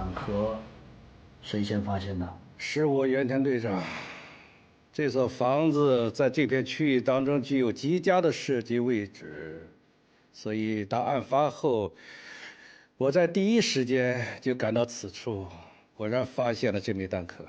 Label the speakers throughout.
Speaker 1: 弹壳谁先发现的？
Speaker 2: 是我原田队长。这所房子在这片区域当中具有极佳的设计位置，所以当案发后，我在第一时间就赶到此处，果然发现了这枚弹壳。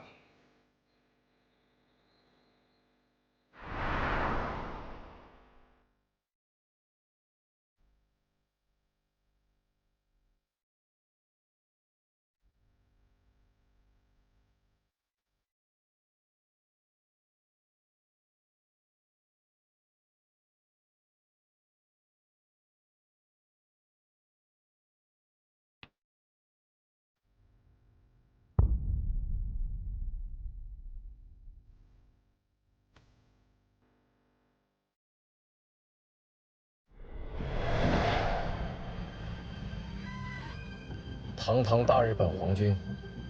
Speaker 3: 堂堂大日本皇军，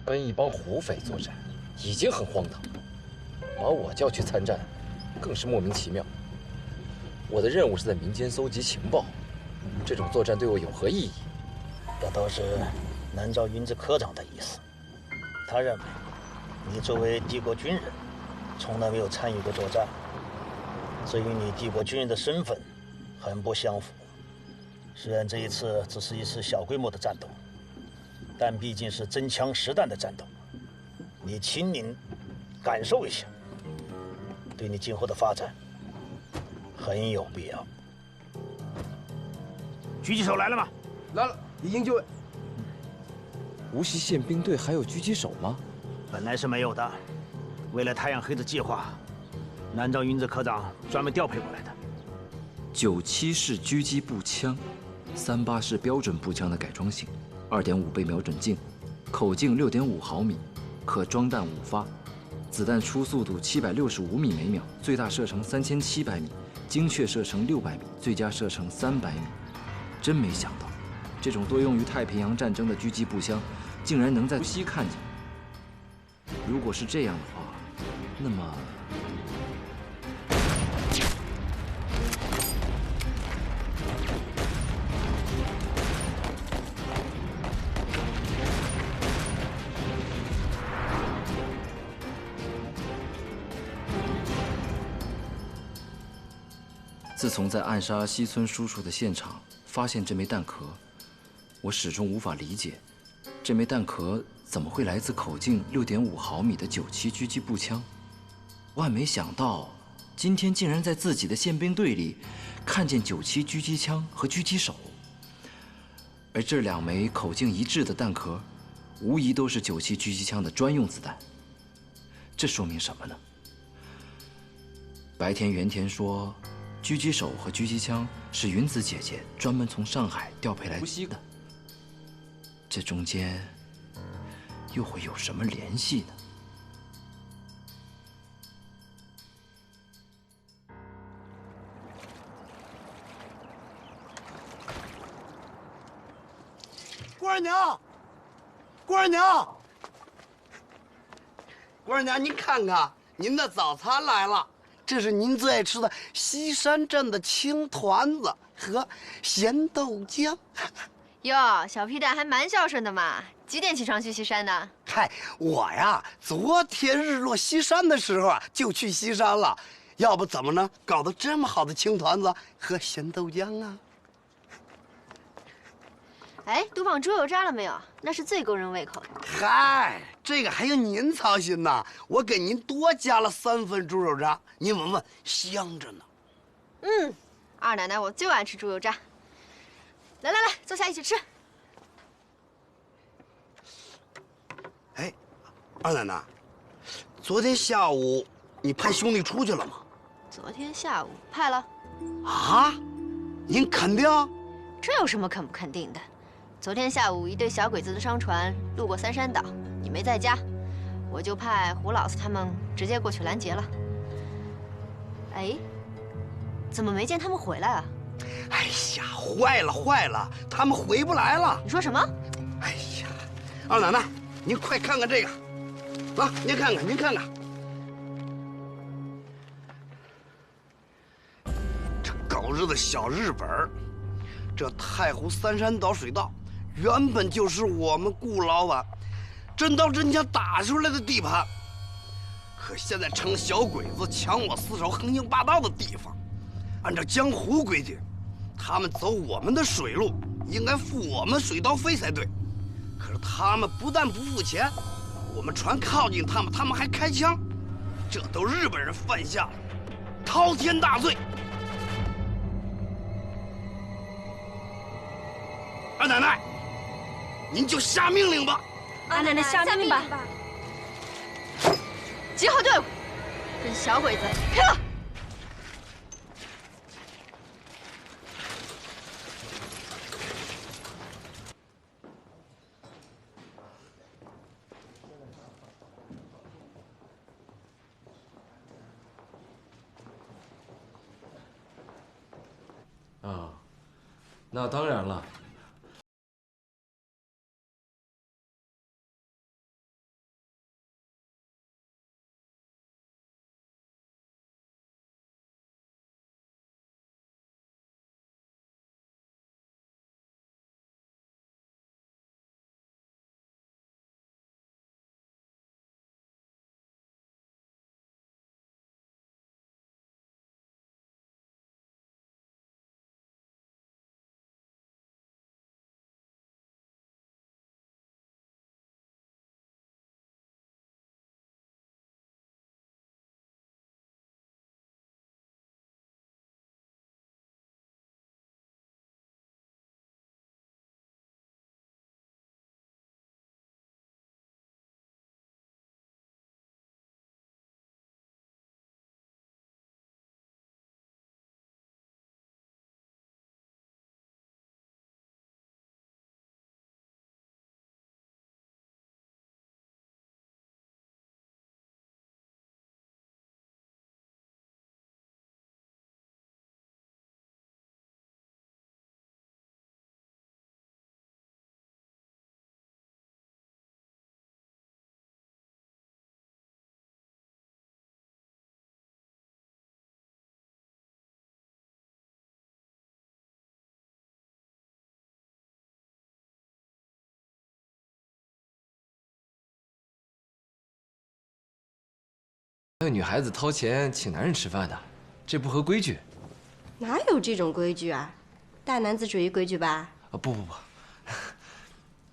Speaker 3: 跟一帮胡匪作战，已经很荒唐，把我叫去参战，更是莫名其妙。我的任务是在民间搜集情报，这种作战对我有何意义？
Speaker 1: 这都是南诏云子科长的意思。他认为你作为帝国军人，从来没有参与过作战，这与你帝国军人的身份很不相符。虽然这一次只是一次小规模的战斗，但毕竟是真枪实弹的战斗，你亲临感受一下，对你今后的发展很有必要。狙击手来了吗？
Speaker 4: 来了，已经就位。
Speaker 3: 无锡宪兵队还有狙击手吗？
Speaker 1: 本来是没有的，为了太阳黑的计划，南诏云子科长专门调配过来的。
Speaker 5: 97式狙击步枪，38式标准步枪的改装型，2.5倍瞄准镜，口径6.5毫米，可装弹5发，子弹初速度765米每秒，最大射程3700米，精确射程600米，最佳射程300米。真没想到，这种多用于太平洋战争的狙击步枪，竟然能在无锡看见。如果是这样的话，那么……自从在暗杀西村叔叔的现场发现这枚弹壳，我始终无法理解，这枚弹壳怎么会来自口径6.5毫米的97狙击步枪？万没想到，今天竟然在自己的宪兵队里看见97狙击枪和狙击手，而这2枚口径一致的弹壳，无疑都是97狙击枪的专用子弹。这说明什么呢？白田原田说，狙击手和狙击枪是云子姐姐专门从上海调配来无锡的，这中间又会有什么联系呢？
Speaker 4: 姑儿娘，姑儿娘，姑儿娘，您看看，您的早餐来了。这是您最爱吃的西山镇的青团子和咸豆浆。
Speaker 6: 哟，小屁蛋还蛮孝顺的嘛！几点起床去西山的？
Speaker 4: 嗨，我呀，昨天日落西山的时候啊，就去西山了。要不怎么能搞得这么好的青团子和咸豆浆啊？
Speaker 6: 哎，都放猪油渣了没有？那是最勾人胃口的。
Speaker 4: 嗨，这个还用您操心呢？我给您多加了3份猪肉渣，您闻闻，香着呢。
Speaker 6: 嗯，二奶奶我就爱吃猪油渣。来来来，坐下一起吃。
Speaker 4: 哎，二奶奶，昨天下午你派兄弟出去了吗？
Speaker 6: 昨天下午派了。
Speaker 4: 啊？您肯定？
Speaker 6: 这有什么肯不肯定的？昨天下午，一队小鬼子的商船路过三山岛，你没在家，我就派胡老四他们直接过去拦截了。哎，怎么没见他们回来啊？
Speaker 4: 哎呀，坏了坏了，他们回不来了。
Speaker 6: 你说什么？
Speaker 4: 哎呀，二奶奶，您快看看这个，啊，您看看，您看看，这狗日的小日本，这太湖三山岛水道。原本就是我们顾老板真刀真枪打出来的地盘。可现在成了小鬼子抢我私仇、横行霸道的地方。按照江湖规矩，他们走我们的水路，应该付我们水道费才对。可是他们不但不付钱，我们船靠近他们，他们还开枪，这都日本人犯下了滔天大罪。二奶奶，您就下命令吧。
Speaker 7: 二奶奶下命令吧。
Speaker 6: 集合队伍，跟小鬼子拼了！
Speaker 3: 啊，那当然了。那个女孩子掏钱请男人吃饭的，这不合规矩。
Speaker 7: 哪有这种规矩啊？大男子主义规矩吧？
Speaker 3: 啊，不，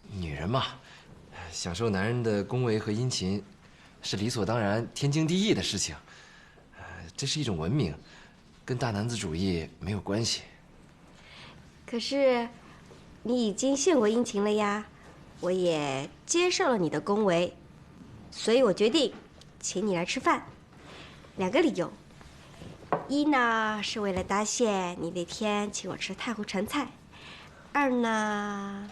Speaker 3: 女人嘛，享受男人的恭维和殷勤，是理所当然、天经地义的事情。这是一种文明，跟大男子主义没有关系。
Speaker 7: 可是，你已经献过殷勤了呀，我也接受了你的恭维，所以我决定请你来吃饭。2个理由，一呢是为了答谢你那天请我吃太湖传菜，2呢。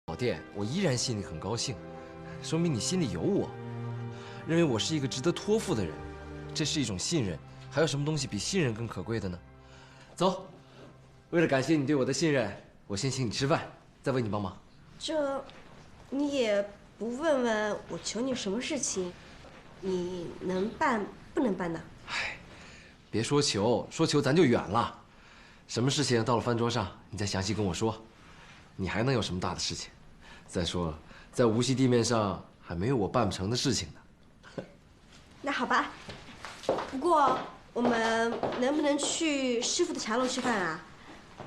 Speaker 3: 老店，我依然心里很高兴，说明你心里有我，认为我是一个值得托付的人，这是一种信任。还有什么东西比信任更可贵的呢？走，为了感谢你对我的信任，我先请你吃饭，再为你帮忙。
Speaker 7: 这，你也不问问我求你什么事情，你能办不能办呢？
Speaker 3: 唉，别说求，说求咱就远了。什么事情到了饭桌上，你再详细跟我说。你还能有什么大的事情？再说，在无锡地面上还没有我办不成的事情呢。
Speaker 7: 那好吧，不过我们能不能去师傅的茶楼吃饭啊？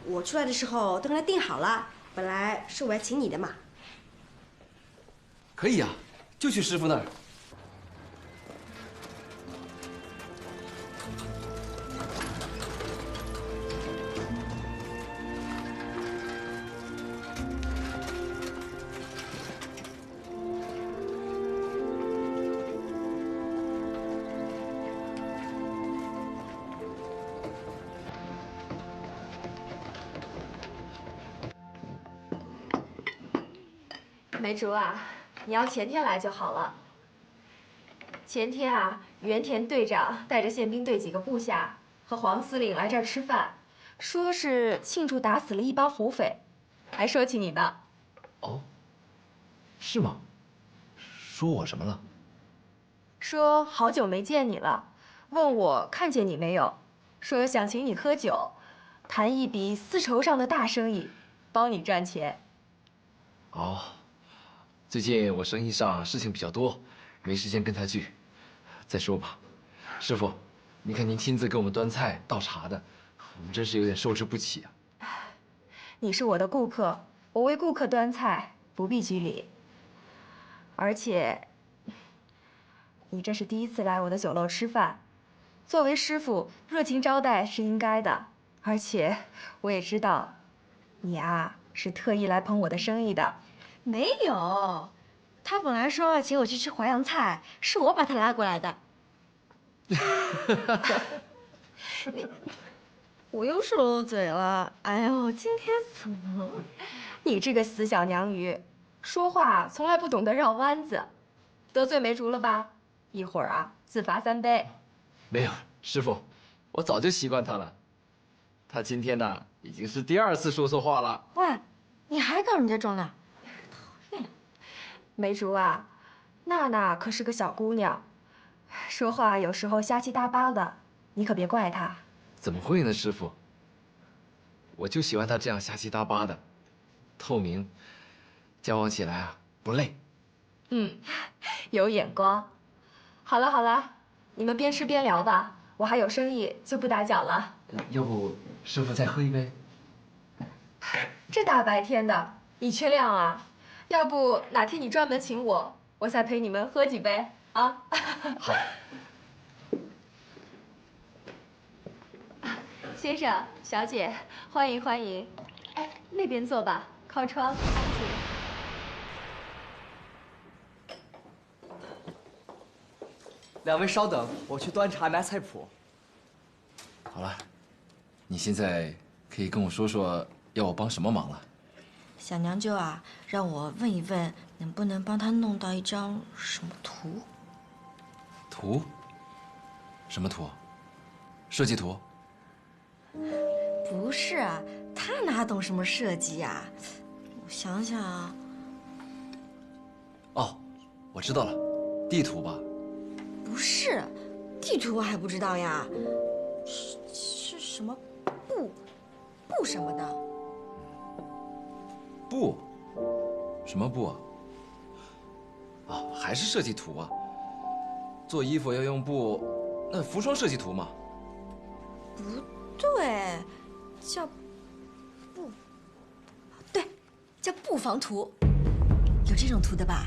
Speaker 7: 我出来的时候都跟他订好了，本来是我要请你的嘛。
Speaker 3: 可以啊，就去师傅那儿。
Speaker 8: 梅竹啊，你要前天来就好了。前天啊，原田队长带着宪兵队几个部下和黄司令来这儿吃饭，说是庆祝打死了一帮虎匪，还说起你呢。
Speaker 3: 哦，是吗？说我什么了？
Speaker 8: 说好久没见你了，问我看见你没有，说想请你喝酒，谈一笔丝绸上的大生意，帮你赚钱。
Speaker 3: 哦，最近我生意上事情比较多，没时间跟他聚。再说吧，师傅，你看您亲自给我们端菜倒茶的，我们真是有点受之不起啊。
Speaker 8: 你是我的顾客，我为顾客端菜，不必拘礼。而且，你这是第一次来我的酒楼吃饭，作为师傅，热情招待是应该的。而且，我也知道，你啊是特意来捧我的生意的。
Speaker 7: 没有，他本来说要请我去吃淮扬菜，是我把他拉过来的。我又说漏嘴了。哎呦，今天怎么了？
Speaker 8: 你这个死小娘鱼，说话从来不懂得绕弯子，得罪梅竹了吧？一会儿啊，自罚3杯。
Speaker 3: 没有，师傅，我早就习惯他了。他今天呢，已经是第2次说错话了。
Speaker 7: 喂，你还搞人家重量？
Speaker 8: 梅竹啊，娜娜可是个小姑娘，说话有时候瞎七搭八的，你可别怪她。
Speaker 3: 怎么会呢，师傅？我就喜欢他这样瞎七搭八的，透明，交往起来啊不累。
Speaker 8: 有眼光。好了好了，你们边吃边聊吧，我还有生意，就不打搅了。
Speaker 3: 要不师傅再喝一杯？
Speaker 8: 这大白天的，你缺亮啊？要不哪天你专门请我，我再陪你们喝几杯啊？
Speaker 3: 好。
Speaker 8: 先生、小姐，欢迎欢迎。哎，那边坐吧，靠窗，安静。
Speaker 9: 2位稍等，我去端茶拿菜谱。
Speaker 3: 好了，你现在可以跟我说说要我帮什么忙了。
Speaker 7: 小娘舅啊，让我问一问，能不能帮他弄到一张什么图？
Speaker 3: 图？什么图？设计图？
Speaker 7: 不是，他哪懂什么设计呀？我想想啊。
Speaker 3: 哦，我知道了，地图吧？
Speaker 7: 不是，地图我还不知道呀。是什么布什么的？
Speaker 3: 布？什么布啊？啊，还是设计图啊？做衣服要用布，那服装设计图嘛？
Speaker 7: 不对，叫布，对，叫布防图，有这种图的吧？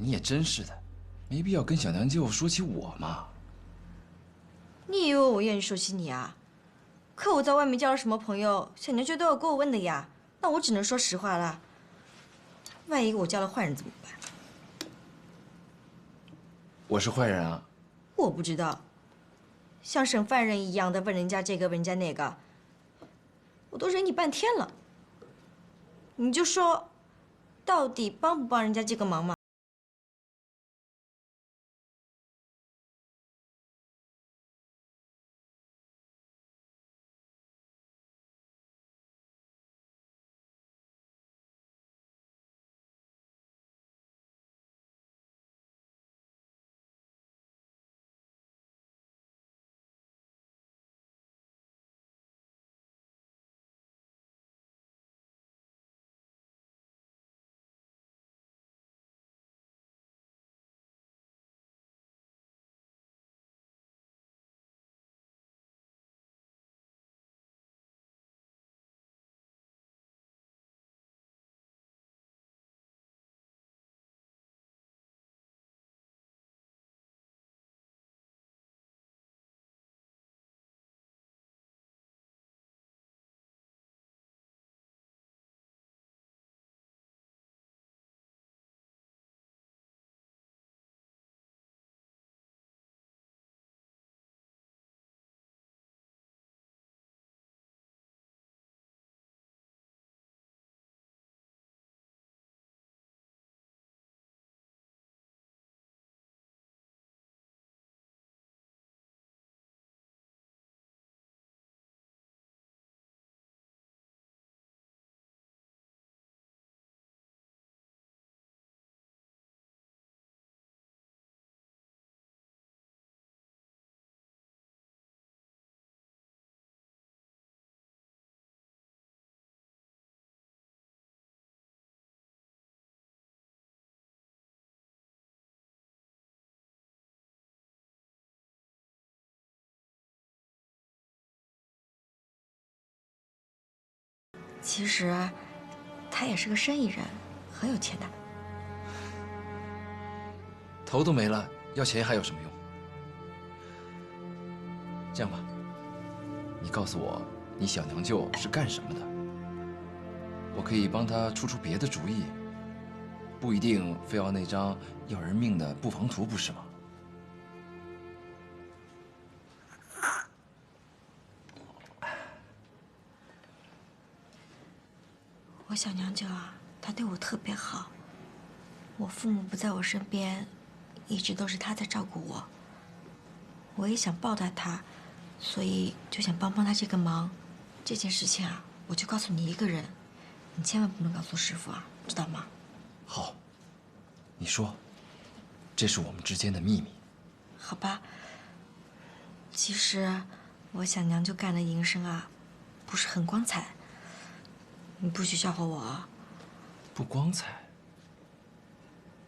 Speaker 5: 你也真是的，没必要跟小娘舅说起我嘛。
Speaker 8: 你以为我愿意说起你啊？可我在外面交了什么朋友，小娘舅都要给我问的呀。那我只能说实话了。万一我交了坏人怎么办？
Speaker 5: 我是坏人啊？
Speaker 8: 我不知道，像审犯人一样的问人家这个问人家那个，我都忍你半天了。你就说，到底帮不帮人家这个忙嘛？其实，他也是个生意人，很有钱的。
Speaker 5: 头都没了，要钱还有什么用？这样吧，你告诉我，你小娘舅是干什么的？我可以帮他出别的主意，不一定非要那张要人命的布防图，不是吗？
Speaker 8: 我小娘舅啊，她对我特别好。我父母不在我身边，一直都是她在照顾我。我也想报答她，所以就想帮帮她这个忙。这件事情啊，我就告诉你一个人，你千万不能告诉师傅啊，知道吗？
Speaker 5: 好，你说，这是我们之间的秘密。
Speaker 8: 好吧。其实，我小娘舅干的营生啊，不是很光彩。你不许笑话我啊！
Speaker 5: 不光彩？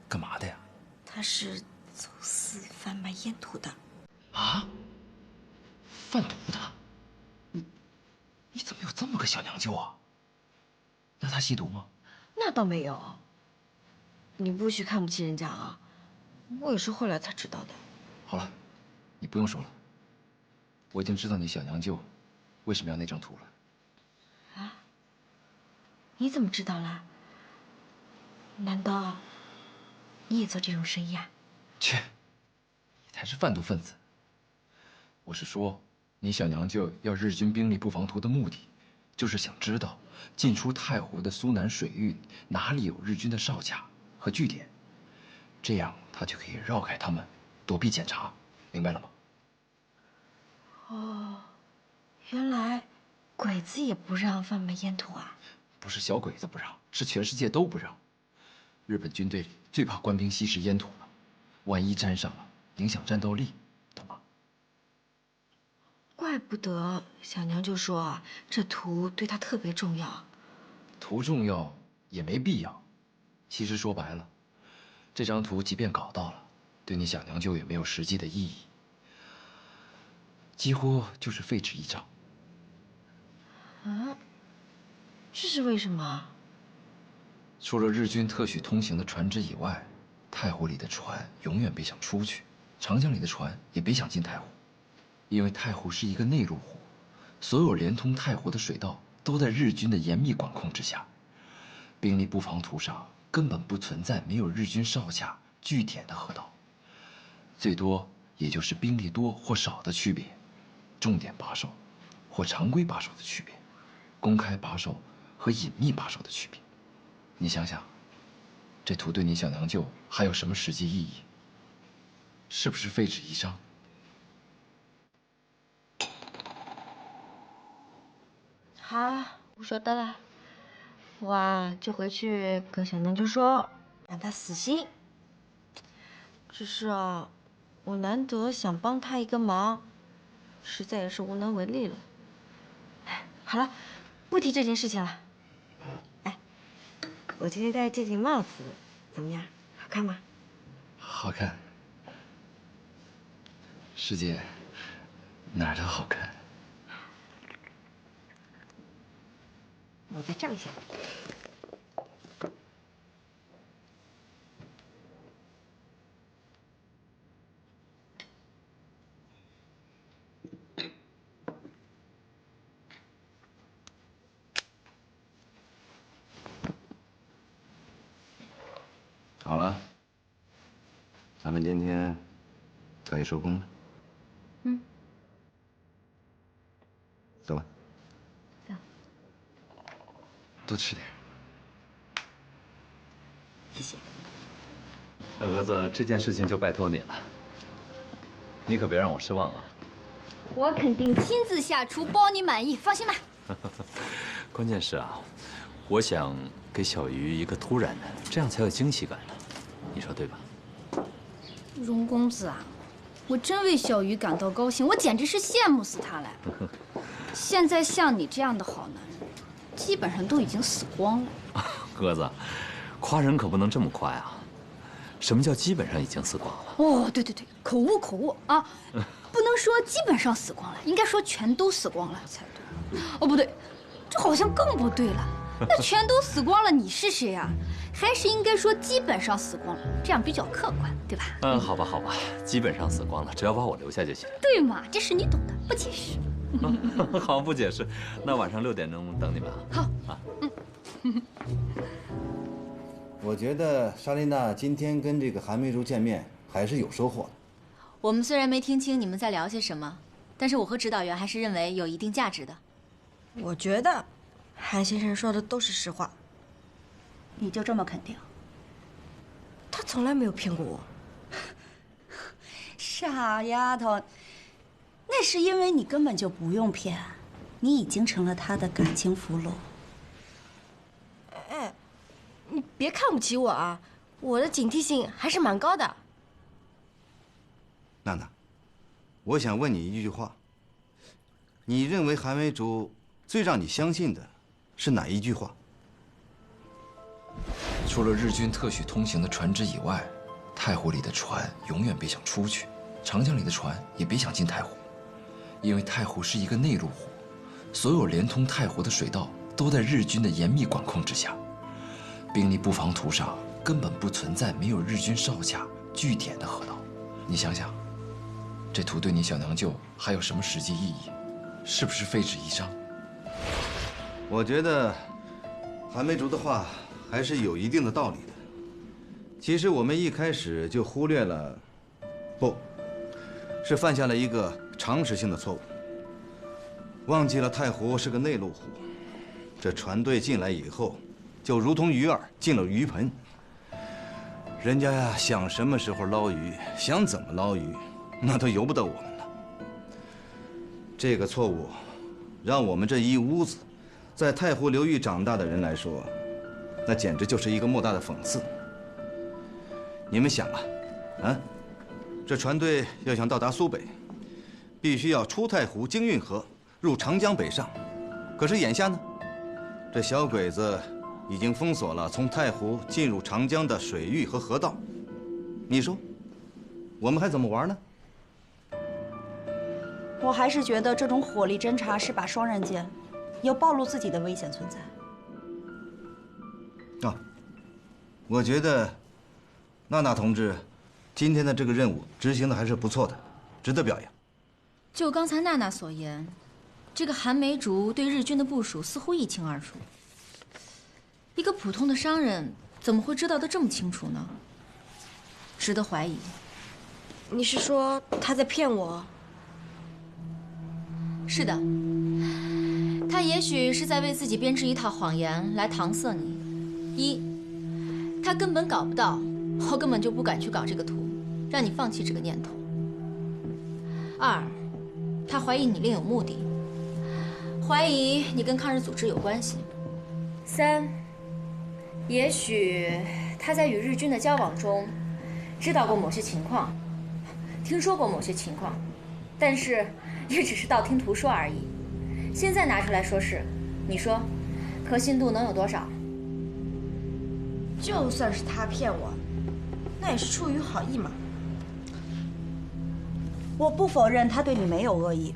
Speaker 5: 干嘛的呀？
Speaker 8: 他是走私贩卖烟土的。
Speaker 5: 啊？贩毒的？你怎么有这么个小娘舅啊？那他吸毒吗？
Speaker 8: 那倒没有。你不许看不起人家啊！我也是后来才知道的。
Speaker 5: 好了，你不用说了，我已经知道你小娘舅为什么要那张图了。
Speaker 8: 啊？你怎么知道了？难道你也做这种生意啊？
Speaker 5: 切，你才是贩毒分子。我是说，你小娘舅要日军兵力布防图的目的，就是想知道进出太湖的苏南水域哪里有日军的哨卡和据点，这样他就可以绕开他们，躲避检查，明白了吗？
Speaker 8: 哦，原来鬼子也不让贩卖烟土啊！
Speaker 5: 不是小鬼子不让，是全世界都不让。日本军队里最怕官兵吸食烟土了，万一沾上了，影响战斗力，懂吗？
Speaker 8: 怪不得小娘就说啊，这图对他特别重要。
Speaker 5: 图重要也没必要。其实说白了，这张图即便搞到了，对你小娘舅也没有实际的意义，几乎就是废纸一张。
Speaker 8: 啊？这是为什么？
Speaker 5: 除了日军特许通行的船只以外，太湖里的船永远别想出去，长江里的船也别想进太湖，因为太湖是一个内陆湖，所有连通太湖的水道都在日军的严密管控之下。兵力布防图上根本不存在没有日军哨卡据点的河道，最多也就是兵力多或少的区别，重点把守或常规把守的区别，公开把守和隐秘把守的区别。你想想，这图对你小娘舅还有什么实际意义？是不是废纸一张？
Speaker 7: 好，我晓得了。我啊，就回去跟小娘舅说，让他死心。只是啊，我难得想帮他一个忙，实在也是无能为力了。哎，好了，不提这件事情了。哎，我今天戴这顶帽子怎么样？好看吗？
Speaker 5: 好看。师姐，哪儿都好看。
Speaker 7: 我再照一下。
Speaker 10: 好了，咱们今天可以收工了。
Speaker 7: 嗯，
Speaker 10: 走吧。
Speaker 7: 走。
Speaker 5: 多吃点。
Speaker 7: 谢谢。
Speaker 10: 儿子，这件事情就拜托你了，你可别让我失望啊。
Speaker 11: 我肯定亲自下厨，包你满意，放心吧。
Speaker 12: 关键是啊，我想给小鱼一个突然的，这样才有惊喜感呢。你说对吧？
Speaker 11: 荣公子啊，我真为小鱼感到高兴，我简直是羡慕死他了。现在像你这样的好男人，基本上都已经死光了。
Speaker 12: 鸽子，夸人可不能这么夸呀。什么叫基本上已经死光了？
Speaker 11: 哦，对对对，口误啊，不能说基本上死光了，应该说全都死光了才对。哦，不对，这好像更不对了。那全都死光了，你是谁呀？还是应该说基本上死光了，这样比较客观，对吧？
Speaker 12: 嗯，好吧，好吧，基本上死光了，只要把我留下就行。
Speaker 11: 对嘛，这是你懂的，不解释。
Speaker 12: 好，不解释。那晚上6点钟等你们啊。
Speaker 11: 好
Speaker 12: 啊。
Speaker 13: 我觉得莎莉娜今天跟这个韩梅竹见面还是有收获的。
Speaker 14: 我们虽然没听清你们在聊些什么，但是我和指导员还是认为有一定价值的。
Speaker 7: 我觉得韩先生说的都是实话。
Speaker 11: 你就这么肯定？
Speaker 7: 他从来没有骗过我。
Speaker 11: 傻丫头，那是因为你根本就不用骗，你已经成了他的感情俘虏。
Speaker 7: 哎，你别看不起我啊，我的警惕性还是蛮高的。
Speaker 13: 娜娜，我想问你一句话，你认为韩梅竹最让你相信的是哪一句话？
Speaker 5: 除了日军特许通行的船只以外，太湖里的船永远别想出去，长江里的船也别想进太湖，因为太湖是一个内陆湖，所有连通太湖的水道都在日军的严密管控之下。兵力布防图上根本不存在没有日军哨卡据点的河道。你想想，这图对你小娘舅还有什么实际意义？是不是废纸一张？
Speaker 13: 我觉得韩梅竹的话还是有一定的道理的。其实我们一开始就忽略了，是犯下了一个常识性的错误，忘记了太湖是个内陆湖，这船队进来以后，就如同鱼儿进了鱼盆，人家呀想什么时候捞鱼，想怎么捞鱼，那都由不得我们了。这个错误，让我们这一屋子在太湖流域长大的人来说，那简直就是一个莫大的讽刺。你们想啊，这船队要想到达苏北，必须要出太湖经运河，入长江北上。可是眼下呢，这小鬼子已经封锁了从太湖进入长江的水域和河道。你说，我们还怎么玩呢？
Speaker 11: 我还是觉得这种火力侦察是把双刃剑，有暴露自己的危险存在。
Speaker 13: 我觉得娜娜同志，今天的这个任务执行的还是不错的，值得表扬。
Speaker 14: 就刚才娜娜所言，这个韩梅竹对日军的部署似乎一清二楚。一个普通的商人怎么会知道得这么清楚呢？值得怀疑。
Speaker 7: 你是说他在骗我？
Speaker 14: 是的，他也许是在为自己编织一套谎言来搪塞你。一，他根本搞不到，或根本就不敢去搞这个图，让你放弃这个念头。二，他怀疑你另有目的，怀疑你跟抗日组织有关系。三，也许他在与日军的交往中，知道过某些情况，听说过某些情况，但是也只是道听途说而已。现在拿出来说是，你说，可信度能有多少？
Speaker 7: 就算是他骗我，那也是出于好意嘛。
Speaker 15: 我不否认他对你没有恶意，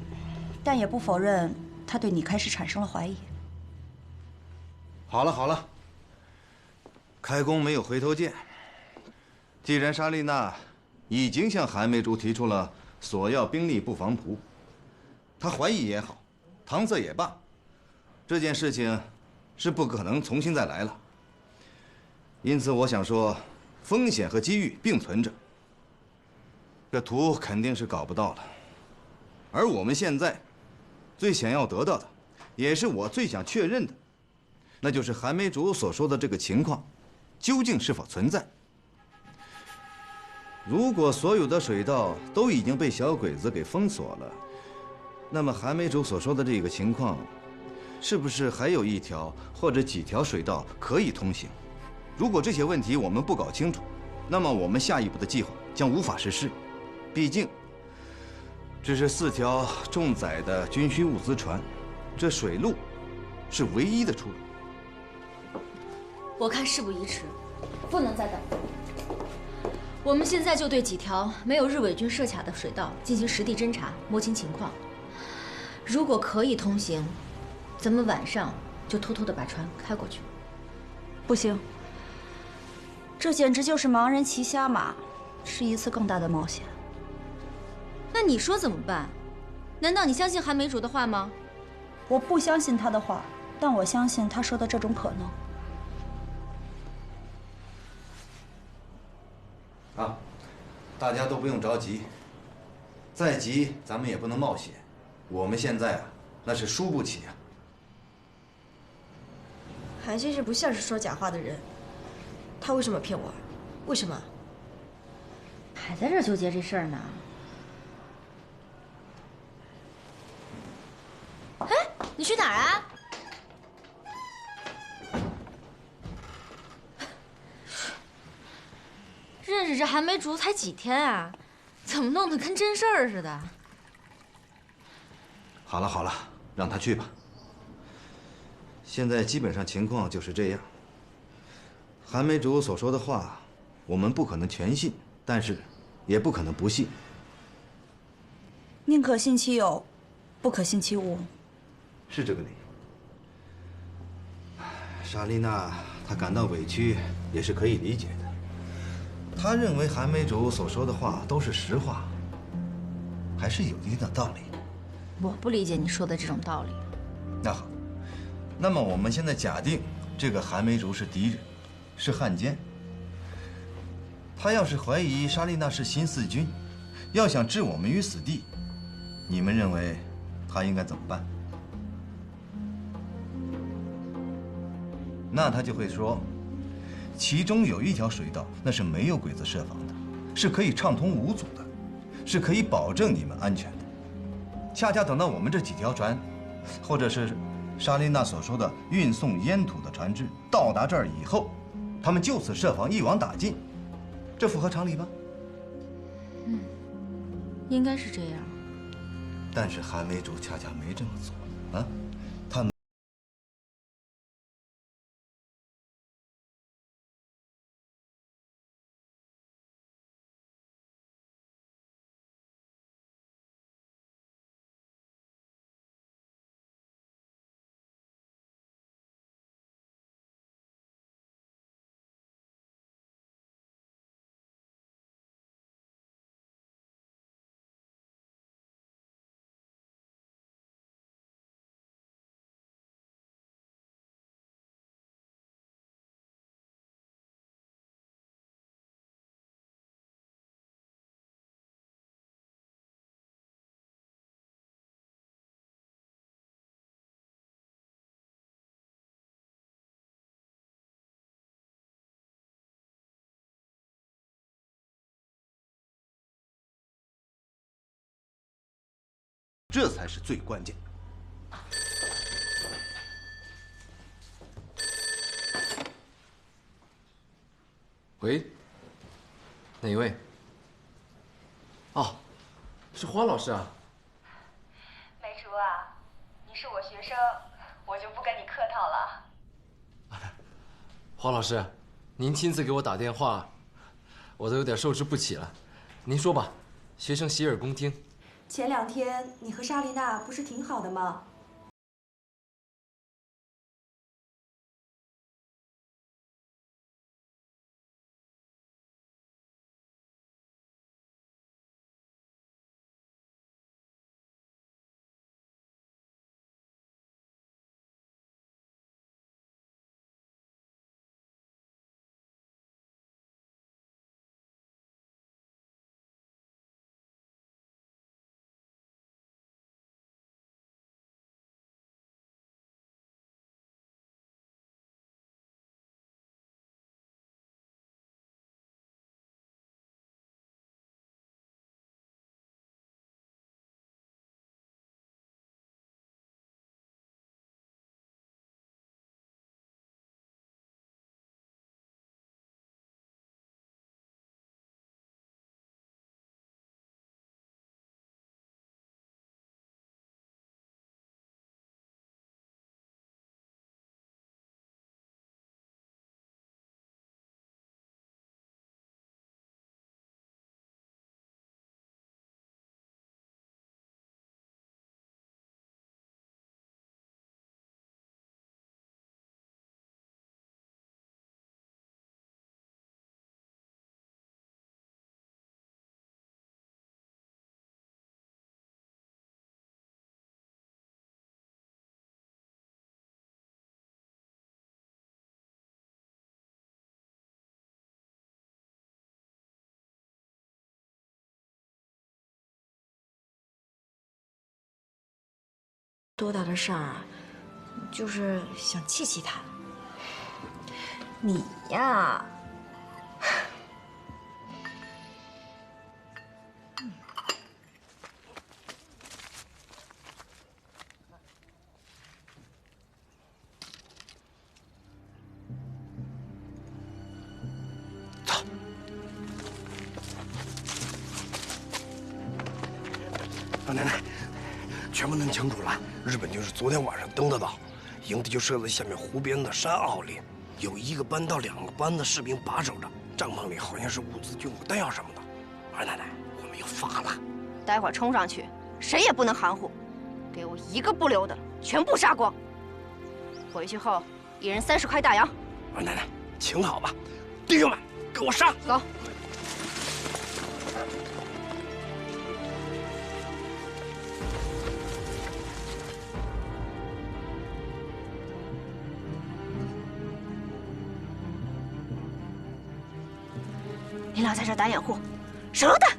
Speaker 15: 但也不否认他对你开始产生了怀疑。
Speaker 13: 好了好了，开弓没有回头箭。既然莎莉娜已经向韩梅竹提出了索要兵力不防仆，她怀疑也好，搪塞也罢，这件事情是不可能重新再来了。因此，我想说，风险和机遇并存着。这图肯定是搞不到了，而我们现在最想要得到的，也是我最想确认的，那就是韩梅竹所说的这个情况，究竟是否存在？如果所有的水道都已经被小鬼子给封锁了，那么韩梅竹所说的这个情况，是不是还有一条或者几条水道可以通行？如果这些问题我们不搞清楚，那么我们下一步的计划将无法实施。毕竟，这是4条重载的军需物资船，这水路是唯一的出路。
Speaker 14: 我看事不宜迟，不能再等了。我们现在就对几条没有日伪军设卡的水道进行实地侦查，摸清情况。如果可以通行，咱们晚上就偷偷的把船开过去。
Speaker 15: 不行，这简直就是盲人骑瞎马，是一次更大的冒险。
Speaker 14: 那你说怎么办？难道你相信韩梅竹的话吗？
Speaker 15: 我不相信他的话，但我相信他说的这种可能。
Speaker 13: 啊，大家都不用着急，再急咱们也不能冒险。我们现在啊，那是输不起啊。
Speaker 7: 韩先生不像是说假话的人，他为什么骗我？为什么？
Speaker 14: 还在这纠结这事儿呢？哎，你去哪儿啊？认识这韩梅竹才几天啊，怎么弄得跟真事儿似的？
Speaker 13: 好了好了，让他去吧。现在基本上情况就是这样。韩梅竹所说的话，我们不可能全信，但是也不可能不信。
Speaker 15: 宁可信其有，不可信其无。
Speaker 13: 是这个理。莎莉娜她感到委屈也是可以理解的。她认为韩梅竹所说的话都是实话，还是有一定的道理。
Speaker 14: 我不理解你说的这种道理。
Speaker 13: 那好，那么我们现在假定这个韩梅竹是敌人，是汉奸。他要是怀疑莎莉娜是新四军，要想置我们于死地，你们认为他应该怎么办？那他就会说，其中有一条水道那是没有鬼子设防的，是可以畅通无阻的，是可以保证你们安全的。恰恰等到我们这几条船，或者是莎莉娜所说的运送烟土的船只到达这儿以后，他们就此设防，一网打尽，这符合常理吧？
Speaker 14: 嗯，应该是这样。
Speaker 13: 但是韩梅竹恰恰没这么做啊。这才是最关键的。
Speaker 3: 喂，哪一位？哦，是花老师啊。
Speaker 8: 梅竹啊，你是我学生，我就不跟你客套了。
Speaker 3: 花老师，您亲自给我打电话，我都有点受之不起了。您说吧，学生洗耳恭听。
Speaker 8: 前2天你和莎莉娜不是挺好的吗？
Speaker 15: 多大的事儿啊，就是想气气他。你呀，
Speaker 4: 老奶奶，全部弄清楚了。日本军是昨天晚上登的岛，营地就设在下面湖边的山坳里，有1个班到2个班的士兵把守着，帐篷里好像是物资、军火、弹药什么的。二奶奶，我们要发了，
Speaker 6: 待会儿冲上去，谁也不能含糊，给我1个不留的，全部杀光。回去后，1人30块大洋。
Speaker 4: 二奶奶，请好吧，弟兄们，给我上！
Speaker 6: 走。你俩在这打掩护，手榴弹！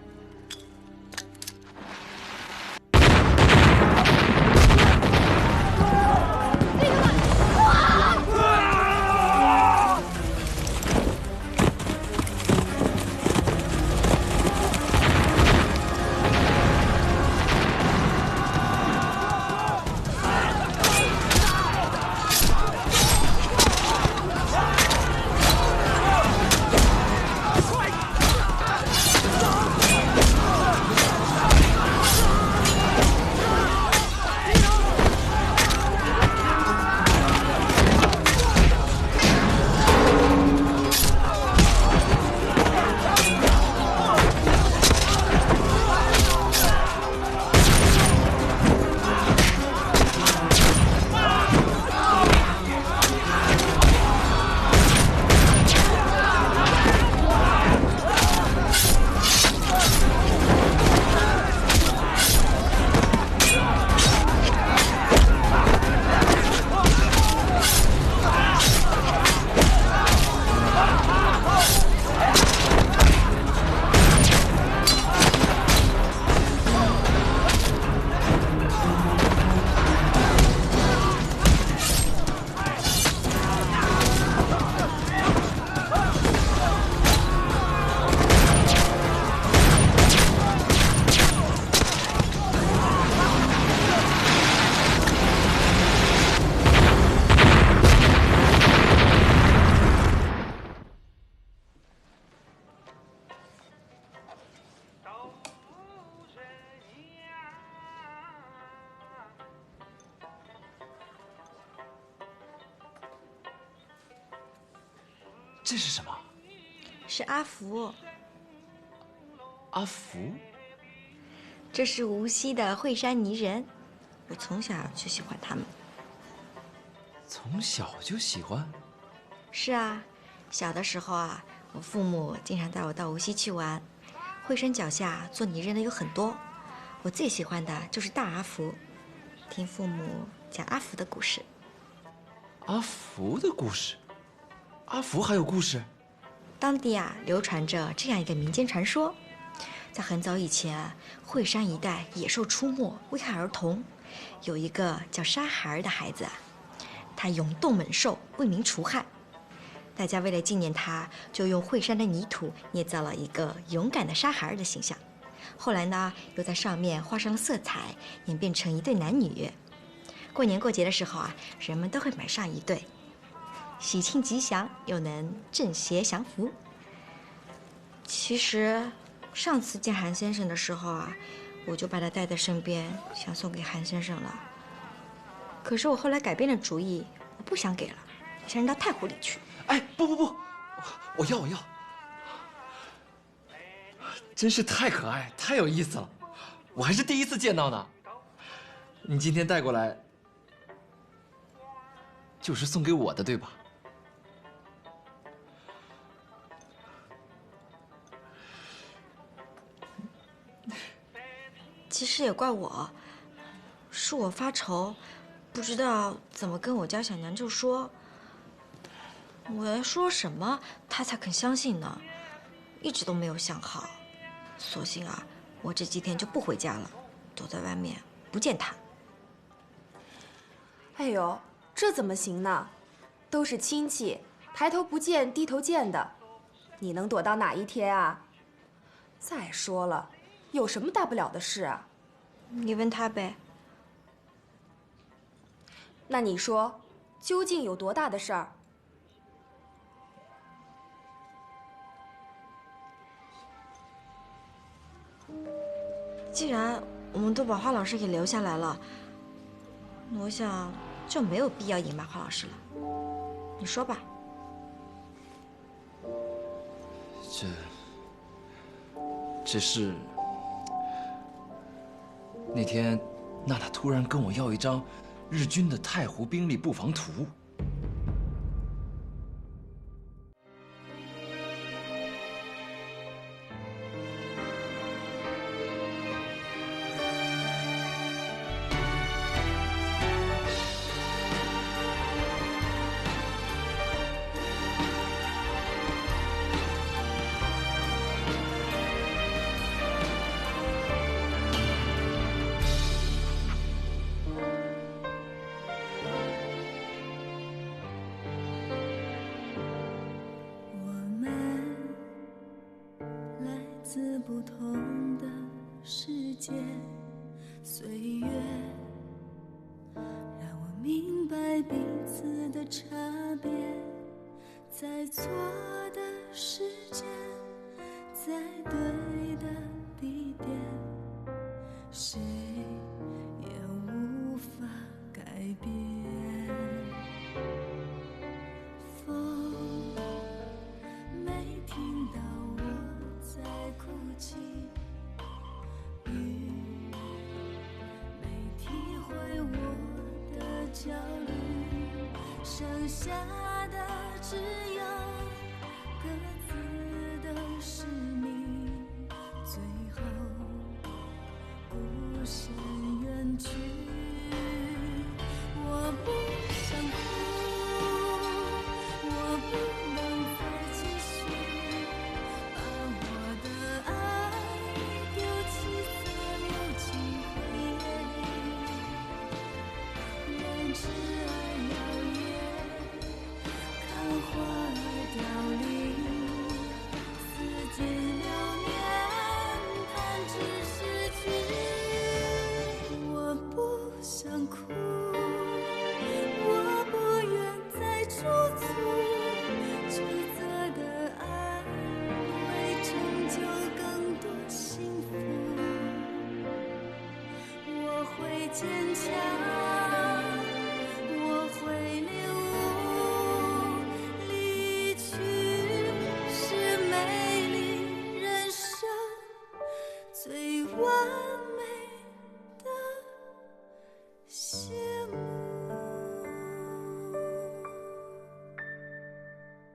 Speaker 5: 这是什么？
Speaker 7: 是阿福。
Speaker 5: 阿福？
Speaker 7: 这是无锡的惠山泥人，我从小就喜欢他们。
Speaker 5: 从小就喜欢？
Speaker 7: 是啊，小的时候啊，我父母经常带我到无锡去玩。惠山脚下做泥人的有很多，我最喜欢的就是大阿福，听父母讲阿福的故事。
Speaker 5: 阿福的故事？阿福还有故事？
Speaker 7: 当地啊流传着这样一个民间传说，在很早以前，惠山一带野兽出没，危害儿童。有一个叫沙孩儿的孩子啊，他勇斗猛兽，为民除害。大家为了纪念他，就用惠山的泥土捏造了一个勇敢的沙孩儿的形象。后来呢，又在上面画上了色彩，演变成一对男女。过年过节的时候啊，人们都会买上一对，喜庆吉祥，又能正邪降福。其实，上次见韩先生的时候啊，我就把他带在身边，想送给韩先生了。可是我后来改变了主意，我不想给了，想扔到太湖里去。
Speaker 5: 哎，不，我要！真是太可爱，太有意思了，我还是第一次见到呢。你今天带过来，就是送给我的，对吧？
Speaker 7: 其实也怪我，是我发愁，不知道怎么跟我家小娘舅说。我要说什么，他才肯相信呢？一直都没有想好，索性啊，我这几天就不回家了，躲在外面不见他。
Speaker 8: 哎呦，这怎么行呢？都是亲戚，抬头不见低头见的，你能躲到哪一天啊？再说了，有什么大不了的事啊？
Speaker 7: 你问他呗。
Speaker 8: 那你说，究竟有多大的事儿？
Speaker 7: 既然我们都把华老师给留下来了，我想就没有必要隐瞒华老师了。你说吧。
Speaker 5: 这是那天娜娜突然跟我要一张日军的太湖兵力布防图。
Speaker 16: 自不同的世界，岁月让我明白彼此的差别，在错的时间，在对的地点，谁也无法改变。风没听到我在哭泣，雨没体会我的焦虑，剩下的只有各自的使命，最后孤身远去。我不想哭，我不能再继续把我的爱丢弃在流进回忆里，让挚爱摇曳，看花儿凋零，四季流年弹指逝去。我不想哭，我不愿再驻足，抉择的爱会成就更多幸福，我会坚强，我会领悟离去。的